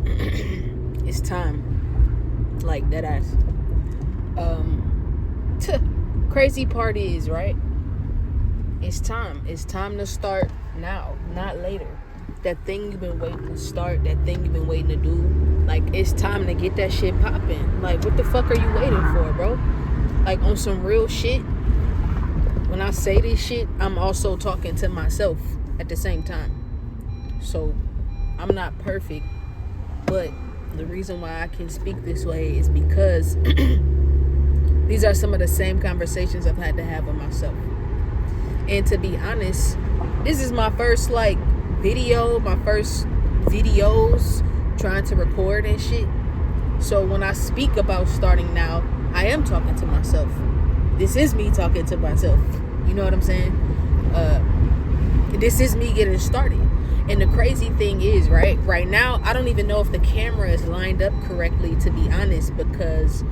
It's time. Like, that ass. Crazy part is, right? It's time. It's time to start now, not later. That thing you've been waiting to start, that thing you've been waiting to do, like, it's time to get that shit popping. Like, what the fuck are you waiting for, bro? Like, on some real shit. When I say this shit, I'm also talking to myself at the same time. So, I'm not perfect, but the reason why I can speak this way is because these are some of the same conversations I've had to have with myself. And to be honest, this is my first my first videos trying to record and shit. So when I speak about starting now, I am talking to myself. This is me talking to myself. You know what I'm saying? This is me getting started. And the crazy thing is, right now, I don't even know if the camera is lined up correctly, to be honest, because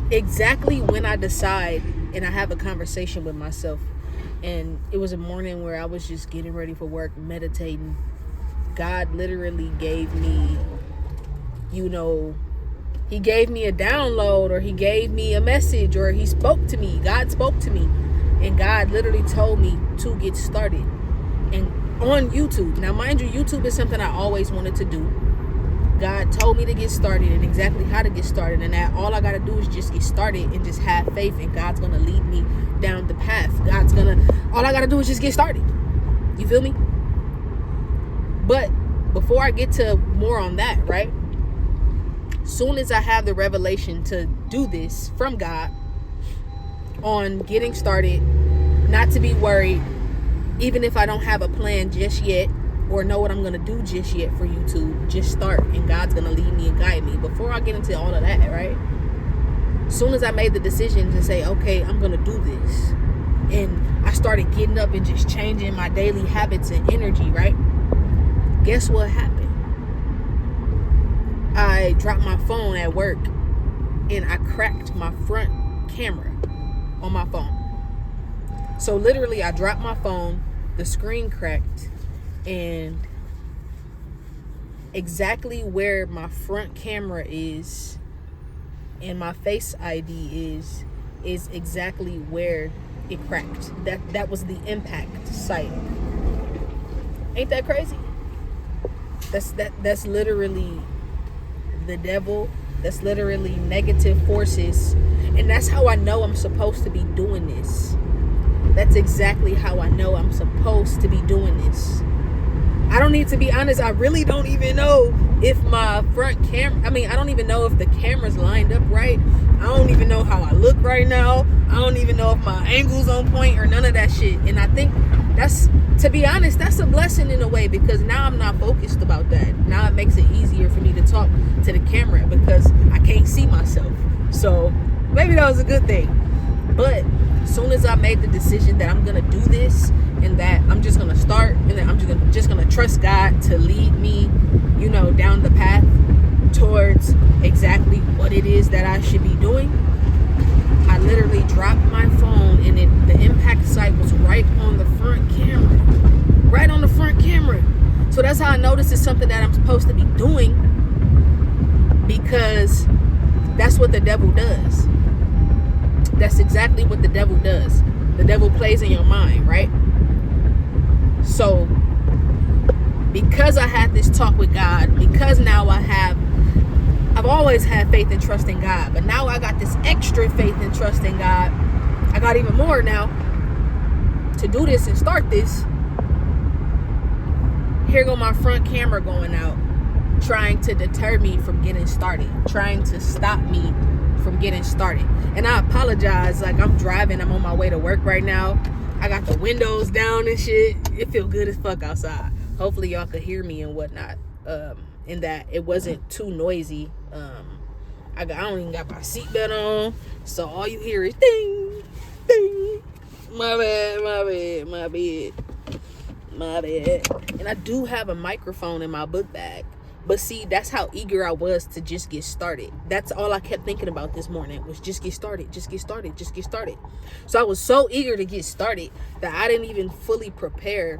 exactly when I decide and I have a conversation with myself, and it was a morning where I was just getting ready for work, meditating, God literally gave me, he gave me a download, or he gave me a message, or he spoke to me. God spoke to me, and God literally told me to get started. And on YouTube, now mind you, YouTube is something I always wanted to do. God told me to get started and exactly how to get started, and that all I gotta do is just get started and just have faith, and God's gonna lead me down the path. All I gotta do is just get started. You feel me? But before I get to more on that, right? Soon as I have the revelation to do this from God on getting started, not to be worried, even if I don't have a plan just yet, or know what I'm going to do just yet for YouTube, just start, and God's going to lead me and guide me. Before I get into all of that, right? As soon as I made the decision to say, okay, I'm going to do this, and I started getting up and just changing my daily habits and energy, right? Guess what happened? I dropped my phone at work, and I cracked my front camera on my phone. So literally, I dropped my phone, the screen cracked, and exactly where my front camera is and my Face ID is exactly where it cracked. That was the impact site. Ain't that crazy? That's literally the devil. That's literally negative forces, and that's how I know I'm supposed to be doing this. That's exactly how I know I'm supposed to be doing this. I don't need to be honest, I really don't even know if my front camera, I don't even know if the camera's lined up right. I don't even know how I look right now. I don't even know if my angle's on point or none of that shit. And I think to be honest, that's a blessing in a way, because now I'm not focused about that. Now it makes it easier for me to talk to the camera because I can't see myself. So maybe that was a good thing. But as soon as I made the decision that I'm going to do this, and that I'm just going to start, and that I'm just going to trust God to lead me, down the path towards exactly what it is that I should be doing, I literally dropped my phone, and the impact site was right on the front camera. Right on the front camera. So that's how I know this is something that I'm supposed to be doing, because that's what the devil does. That's exactly what the devil does. The devil plays in your mind, right? So, because I had this talk with God, because now I've always had faith and trust in God, but now I got this extra faith and trust in God. I got even more now to do this and start this. Here go my front camera going out, trying to deter me from getting started, trying to stop me from getting started. And I apologize, like, I'm driving, I'm on my way to work right now. I got the windows down and shit. It feel good as fuck outside. Hopefully y'all could hear me and whatnot, in that it wasn't too noisy. I don't even got my seatbelt on, so all you hear is ding, ding. My bad. And I do have a microphone in my book bag. But see, that's how eager I was to just get started. That's all I kept thinking about this morning, was just get started, just get started, just get started. So I was so eager to get started that I didn't even fully prepare.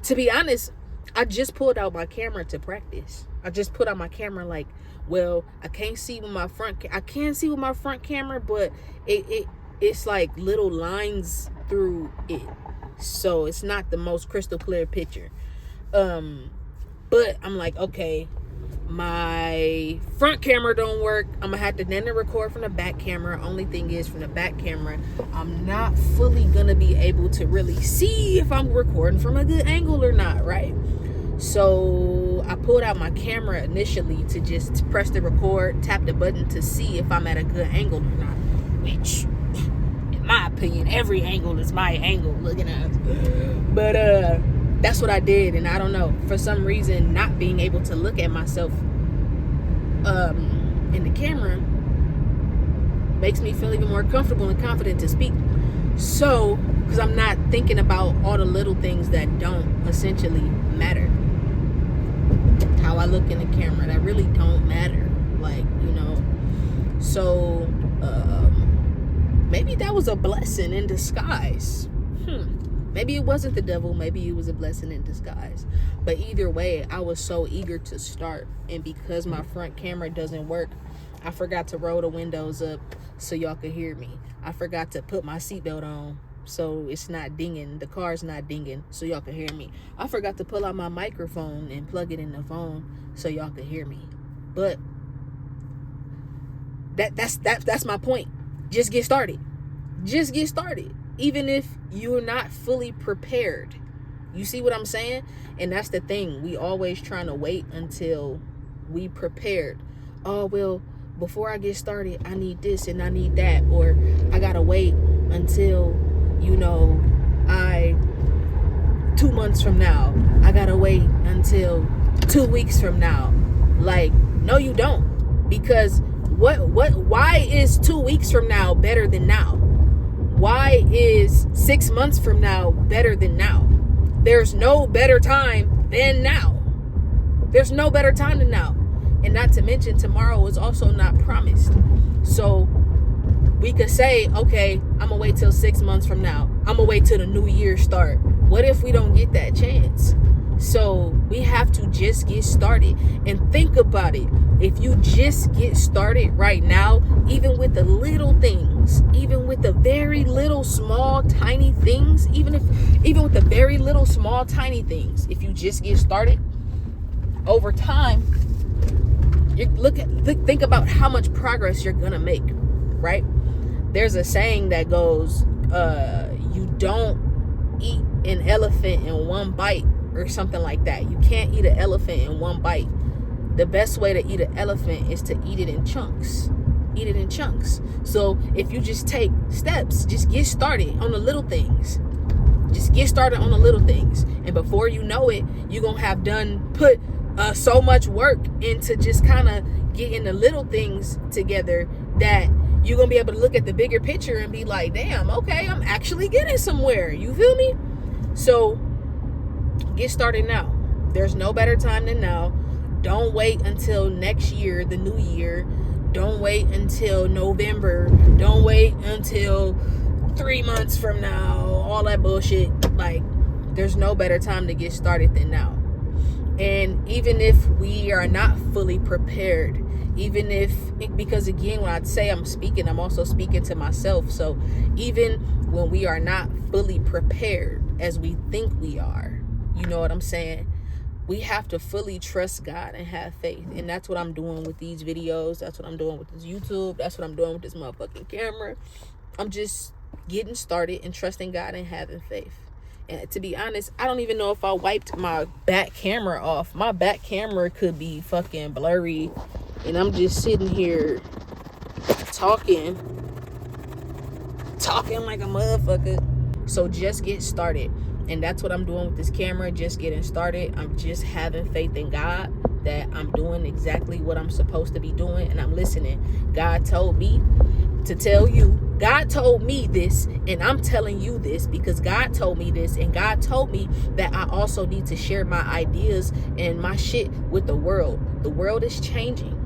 To be honest, I just pulled out my camera to practice. I just put out my camera like, well, I can't see with my I can see with my front camera, but it's like little lines through it. So it's not the most crystal clear picture. But I'm like, okay, my front camera don't work. I'm gonna have to then record from the back camera. Only thing is, from the back camera, I'm not fully gonna be able to really see if I'm recording from a good angle or not, right? So I pulled out my camera initially to just press the record, tap the button to see if I'm at a good angle or not, which in my opinion, every angle is my angle, looking at it. But that's what I did. And I don't know, for some reason, not being able to look at myself in the camera makes me feel even more comfortable and confident to speak. So, because I'm not thinking about all the little things that don't essentially matter. How I look in the camera, that really don't matter. Like, you know. So, maybe that was a blessing in disguise. Maybe it wasn't the devil. Maybe it was a blessing in disguise. But either way, I was so eager to start. And because my front camera doesn't work, I forgot to roll the windows up so y'all could hear me. I forgot to put my seatbelt on so it's not dinging. The car's not dinging so y'all can hear me. I forgot to pull out my microphone and plug it in the phone so y'all could hear me. But that's my point. Just get started. Just get started. Even if you're not fully prepared. You see what I'm saying? And that's the thing. We always trying to wait until we prepared. Oh, well, before I get started, I need this and I need that. Or I got to wait until, 2 months from now. I got to wait until 2 weeks from now. Like, no, you don't. Because why is 2 weeks from now better than now? Why is 6 months from now better than now? There's no better time than now. There's no better time than now. And not to mention, tomorrow is also not promised. So we could say, okay, I'm going to wait till 6 months from now. I'm going to wait till the new year start. What if we don't get that chance? So we have to just get started. And think about it. If you just get started right now, even with the little things, even with the very little small tiny things, even with the very little small tiny things, if you just get started, over time, think about how much progress you're gonna make, right? There's a saying that goes, you don't eat an elephant in one bite, or something like that. You can't eat an elephant in one bite. The best way to eat an elephant is to eat it in chunks. Eat it in chunks. So if you just take steps, just get started on the little things. Just get started on the little things. And before you know it, you're going to have put so much work into just kind of getting the little things together that you're going to be able to look at the bigger picture and be like, damn, okay, I'm actually getting somewhere. You feel me? So get started now. There's no better time than now. Don't wait until next year, the new year. Don't wait until November. Don't wait until 3 months from now. All that bullshit. Like, there's no better time to get started than now. And even if we are not fully prepared, because again, when I say I'm speaking, I'm also speaking to myself. So even when we are not fully prepared as we think we are, you know what I'm saying? We have to fully trust God and have faith. And that's what I'm doing with these videos. That's what I'm doing with this YouTube. That's what I'm doing with this motherfucking camera. I'm just getting started and trusting God and having faith. And to be honest, I don't even know if I wiped my back camera off. My back camera could be fucking blurry. And I'm just sitting here talking like a motherfucker. So just get started. And that's what I'm doing with this camera, just getting started. I'm just having faith in God that I'm doing exactly what I'm supposed to be doing, and I'm listening. God told me to tell you. God told me this, and I'm telling you this because God told me this, and God told me that I also need to share my ideas and my shit with the world. The world is changing.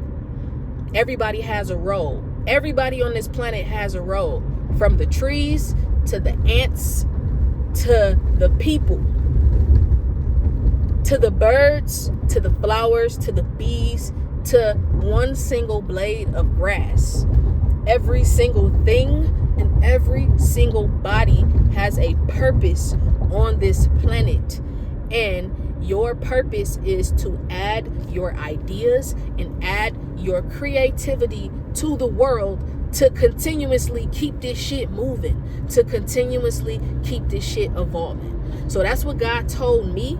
Everybody has a role. Everybody on this planet has a role, from the trees to the ants to the people To the birds, to the flowers, to the bees, to one single blade of grass. Every single thing and every single body has a purpose on this planet. And your purpose is to add your ideas and add your creativity to the world to continuously keep this shit moving, to continuously keep this shit evolving. So that's what God told me,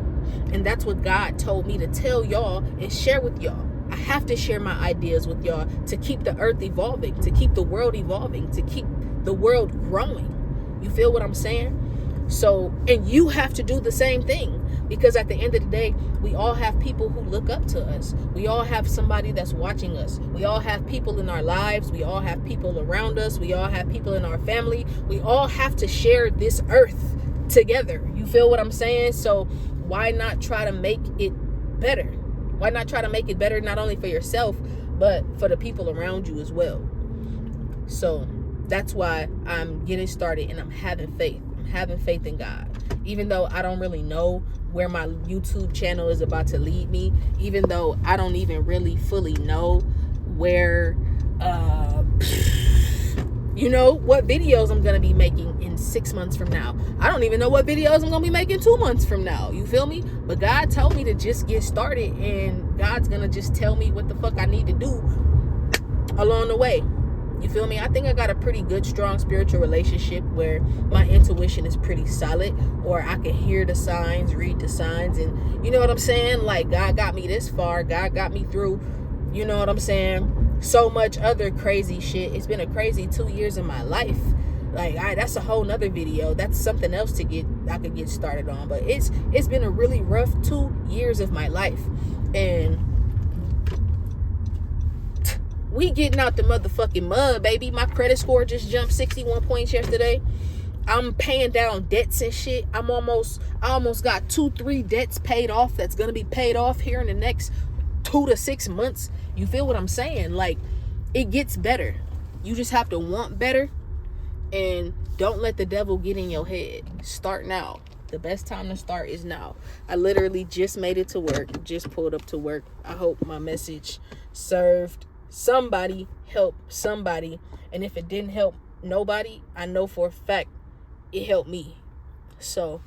and that's what God told me to tell y'all and share with y'all. I have to share my ideas with y'all to keep the earth evolving, to keep the world evolving, to keep the world growing. You feel what I'm saying? So, and you have to do the same thing, because at the end of the day, we all have people who look up to us. We all have somebody that's watching us. We all have people in our lives. We all have people around us. We all have people in our family. We all have to share this earth together. You feel what I'm saying? So why not try to make it better? Why not try to make it better, not only for yourself, but for the people around you as well? So that's why I'm getting started, and I'm having faith. I'm having faith in God. Even though I don't really know where my YouTube channel is about to lead me, even though I don't even really fully know where, what videos I'm going to be making in 6 months from now. I don't even know what videos I'm going to be making 2 months from now. You feel me? But God told me to just get started, and God's going to just tell me what the fuck I need to do along the way. You feel me? I think I got a pretty good, strong spiritual relationship where my intuition is pretty solid, or I can hear the signs, read the signs, and you know what I'm saying? Like, God got me this far. God got me through, you know what I'm saying? So much other crazy shit. It's been a crazy 2 years in my life. Like, that's a whole nother video. That's something else I could get started on. But it's been a really rough 2 years of my life. And we getting out the motherfucking mud, baby. My credit score just jumped 61 points yesterday. I'm paying down debts and shit. I almost got 2-3 debts paid off. That's gonna be paid off here in the next 2 to 6 months. You feel what I'm saying? Like, it gets better. You just have to want better, and don't let the devil get in your head. Start now. The best time to start is now. I literally just made it to work. Just pulled up to work. I hope my message served somebody, help somebody. And if it didn't help nobody, I know for a fact it helped me. So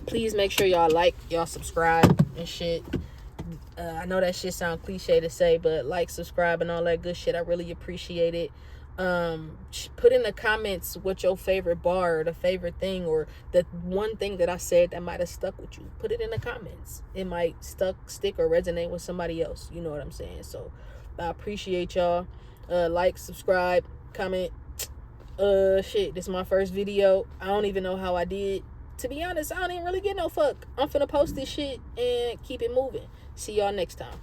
please make sure y'all like, y'all subscribe and shit. I know that shit sound cliche to say, but like, subscribe, and all that good shit. I really appreciate it. Put in the comments what your favorite bar, or the favorite thing, or the one thing that I said that might have stuck with you. Put it in the comments. It might stick or resonate with somebody else. You know what I'm saying? So I appreciate y'all. Like, subscribe, comment. Shit, this is my first video. I don't even know how I did. To be honest, I don't even really get no fuck. I'm finna post this shit and keep it moving. See y'all next time.